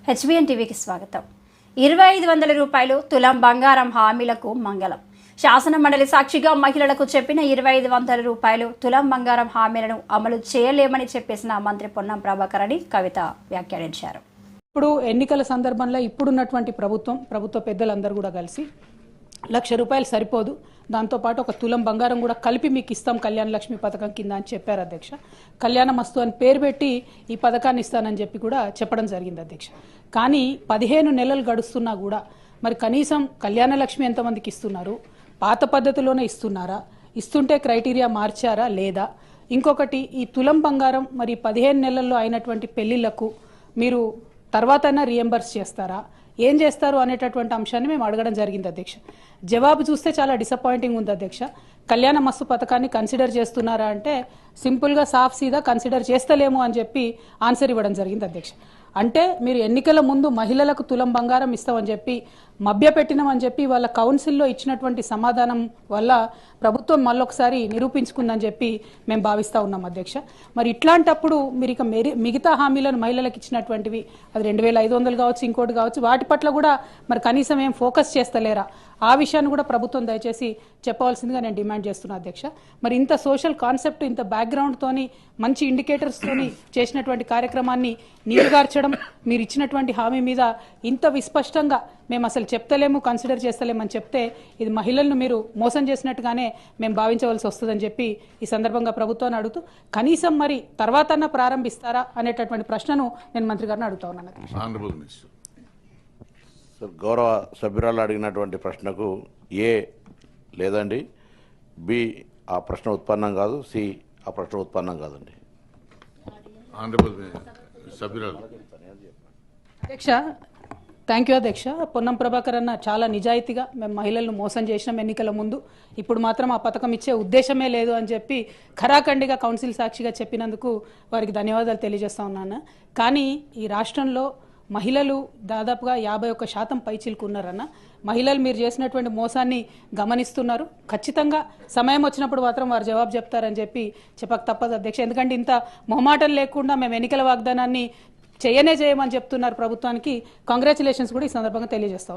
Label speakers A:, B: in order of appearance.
A: HBN టీవీకి స్వాగతం. 2500 రూపాయలు తులం బంగారం హామీలకు మంగళం. శాసన మండలి సాక్షిగా మహిళలకు చెప్పిన 2500 రూపాయలు తులం బంగారం హామీలను అమలు చేయలేమని చెప్పేసిన మంత్రి పొన్నం ప్రభాకర్ అని కవిత వ్యాఖ్యానించారు.
B: ఇప్పుడు ఎన్నికల సందర్భంలో ఇప్పుడున్నటువంటి ప్రభుత్వ పెద్దలందరూ కూడా కలిసి ₹1,00,000 సరిపోదు, దాంతోపాటు ఒక తులం బంగారం కూడా కలిపి మీకు ఇస్తాం కళ్యాణ లక్ష్మి పథకం కింద అని చెప్పారు అధ్యక్ష. కళ్యాణ మస్తు అని పేరు పెట్టి ఈ పథకాన్ని ఇస్తానని చెప్పి కూడా చెప్పడం జరిగింది అధ్యక్ష. కానీ 15 నెలలు గడుస్తున్నా కూడా మరి కనీసం కళ్యాణ లక్ష్మి ఎంతమందికి ఇస్తున్నారు, పాత పద్ధతిలోనే ఇస్తున్నారా, ఇస్తుంటే క్రైటీరియా మార్చారా లేదా, ఇంకొకటి ఈ తులం బంగారం మరి 15 నెలల్లో అయినటువంటి పెళ్లిళ్లకు మీరు తర్వాతైనా రీఎంబర్స్ చేస్తారా, ఏం చేస్తారు అనేటటువంటి అంశాన్ని మేము అడగడం జరిగింది అధ్యక్ష. జవాబు చూస్తే చాలా డిసప్పాయింటింగ్ ఉంది అధ్యక్ష. కళ్యాణ మస్తు పథకాన్ని కన్సిడర్ చేస్తున్నారా అంటే సింపుల్గా సాఫ్ సీదా కన్సిడర్ చేస్తలేము అని చెప్పి ఆన్సర్ ఇవ్వడం జరిగింది అధ్యక్ష. అంటే మీరు ఎన్నికల ముందు మహిళలకు తులం బంగారం ఇస్తామని చెప్పి మభ్యపెట్టినామని చెప్పి వాళ్ళ కౌన్సిల్లో ఇచ్చినటువంటి సమాధానం వల్ల ప్రభుత్వం మళ్ళొకసారి నిరూపించుకుందని చెప్పి మేము భావిస్తూ ఉన్నాం అధ్యక్ష. మరి ఇట్లాంటప్పుడు మీరు ఇక మిగతా హామీలను మహిళలకు ఇచ్చినటువంటివి అది 2500 కావచ్చు, ఇంకోటి కావచ్చు, వాటి పట్ల కూడా మరి కనీసం ఏం ఫోకస్ చేస్తలేరా, ఆ విషయాన్ని కూడా ప్రభుత్వం దయచేసి చెప్పవలసిందిగా నేను డిమాండ్ చేస్తున్నా అధ్యక్ష. మరి ఇంత సోషల్ కాన్సెప్ట్, ఇంత బ్యాక్గ్రౌండ్తోని మంచి ఇండికేటర్స్తోని చేసినటువంటి కార్యక్రమాన్ని నీరుగార్చడం, మీరు ఇచ్చినటువంటి హామీ మీద ఇంత విస్పష్టంగా మేము అసలు చెప్తలేము, కన్సిడర్ చేస్తలేమని చెప్తే ఇది మహిళలను మీరు మోసం చేసినట్టుగానే మేము భావించవలసి వస్తుందని చెప్పి ఈ సందర్భంగా ప్రభుత్వాన్ని అడుగుతూ కనీసం మరి తర్వాతన్నా ప్రారంభిస్తారా అనేటటువంటి ప్రశ్నను నేను మంత్రి గారిని అడుగుతా ఉన్నాను.
C: గౌరవ సభ్యురాలు అడిగినటువంటి ప్రశ్నకు ఏ లేదండి, బి ఆ ప్రశ్న ఉత్పన్నం కాదు, సి ఆ ప్రశ్న ఉత్పన్నం కాదండి.
B: అధ్యక్ష, థ్యాంక్ యూ అధ్యక్ష. పొన్నం ప్రభాకర్ అన్న చాలా నిజాయితీగా మేము మహిళలను మోసం చేసినాం ఎన్నికల ముందు, ఇప్పుడు మాత్రం ఆ పథకం ఇచ్చే ఉద్దేశమే లేదు అని చెప్పి ఖరాఖండిగా కౌన్సిల్ సాక్షిగా చెప్పినందుకు వారికి ధన్యవాదాలు తెలియజేస్తా ఉన్నాను. కానీ ఈ రాష్ట్రంలో మహిళలు దాదాపుగా 51% పైచిలుకున్నారన్న. మహిళలు మీరు చేసినటువంటి మోసాన్ని గమనిస్తున్నారు. ఖచ్చితంగా సమయం వచ్చినప్పుడు మాత్రం వారు జవాబు చెప్తారని చెప్పి చెప్పక తప్పదు అధ్యక్ష. ఎందుకంటే ఇంత మొహమాటం లేకుండా మేము ఎన్నికల వాగ్దానాన్ని చేయమని చెప్తున్నారు ప్రభుత్వానికి. కంగ్రాచులేషన్స్ కూడా ఈ సందర్భంగా తెలియజేస్తా ఉన్నాను.